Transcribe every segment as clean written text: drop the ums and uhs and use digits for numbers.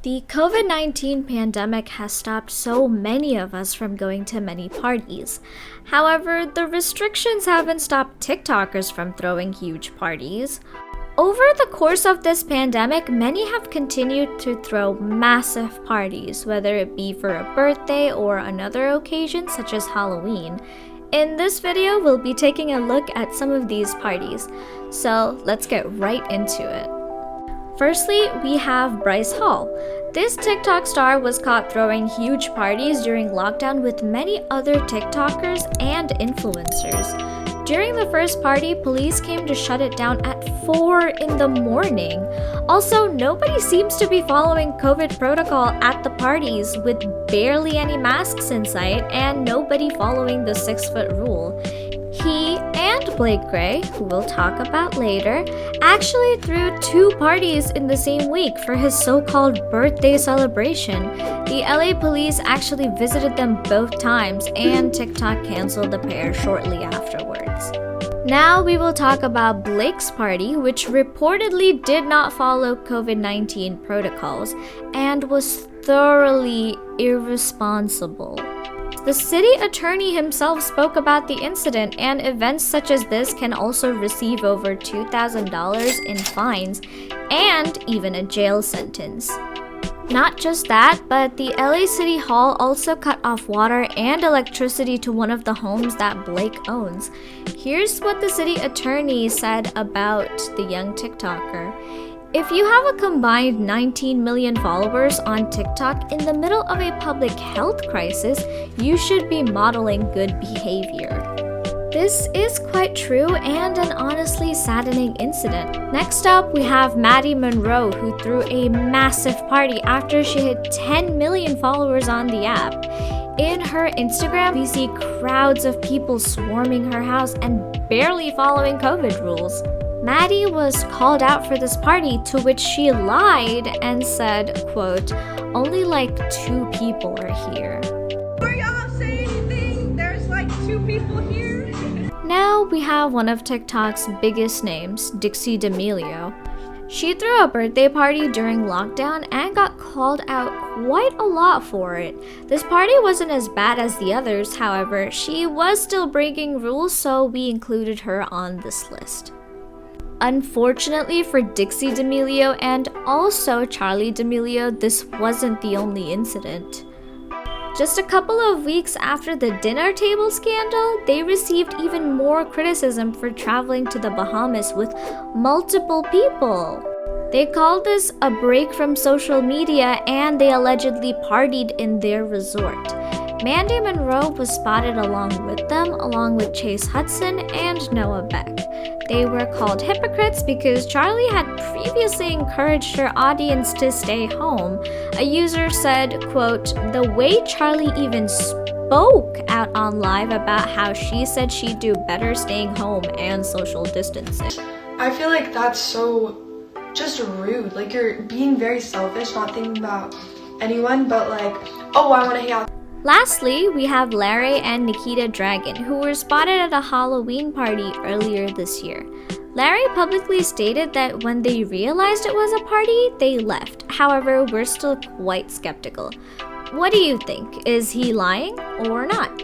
The COVID-19 pandemic has stopped so many of us from going to many parties. However, the restrictions haven't stopped TikTokers from throwing huge parties. Over the course of this pandemic, many have continued to throw massive parties, whether it be for a birthday or another occasion such as Halloween. In this video, we'll be taking a look at some of these parties. So let's get right into it. Firstly, we have Bryce Hall. This TikTok star was caught throwing huge parties during lockdown with many other TikTokers and influencers. During the first party, police came to shut it down at 4 in the morning. Also, nobody seems to be following COVID protocol at the parties, with barely any masks in sight and nobody following the 6-foot rule. He and Blake Gray, who we'll talk about later, actually threw 2 parties in the same week for his so-called birthday celebration. The LA police actually visited them both times, and TikTok canceled the pair shortly afterwards. Now we will talk about Blake's party, which reportedly did not follow COVID-19 protocols and was thoroughly irresponsible. The city attorney himself spoke about the incident, and events such as this can also receive over $2,000 in fines and even a jail sentence. Not just that, but the LA City Hall also cut off water and electricity to one of the homes that Blake owns. Here's what the city attorney said about the young TikToker. If you have a combined 19 million followers on TikTok in the middle of a public health crisis, you should be modeling good behavior. This is quite true and an honestly saddening incident. Next up, we have Maddie Monroe, who threw a massive party after she hit 10 million followers on the app. In her Instagram, we see crowds of people swarming her house and barely following COVID rules. Maddie was called out for this party, to which she lied and said, quote, "Only like 2 people are here." Before y'all say anything, there's like 2 people here. Now we have one of TikTok's biggest names, Dixie D'Amelio. She threw a birthday party during lockdown and got called out quite a lot for it. This party wasn't as bad as the others, however, she was still breaking rules, so we included her on this list. Unfortunately for Dixie D'Amelio and also Charli D'Amelio, this wasn't the only incident. Just a couple of weeks after the dinner table scandal, they received even more criticism for traveling to the Bahamas with multiple people. They called this a break from social media, and they allegedly partied in their resort. Mandy Monroe was spotted along with them, along with Chase Hudson and Noah Beck. They were called hypocrites because Charli had previously encouraged her audience to stay home. A user said, quote, "The way Charli even spoke out on live about how she said she'd do better staying home and social distancing." I feel like that's so just rude. Like, you're being very selfish, not thinking about anyone, but like, oh, I want to hang out. Lastly, we have Larry and Nikita Dragun, who were spotted at a Halloween party earlier this year. Larry publicly stated that when they realized it was a party, they left. However, we're still quite skeptical. What do you think? Is he lying or not?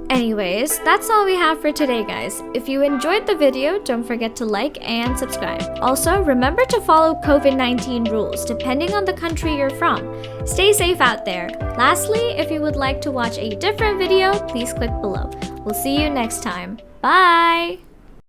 Anyways, that's all we have for today, guys. If you enjoyed the video, don't forget to like and subscribe. Also, remember to follow COVID-19 rules depending on the country you're from. Stay safe out there. Lastly, if you would like to watch a different video, please click below. We'll see you next time. Bye!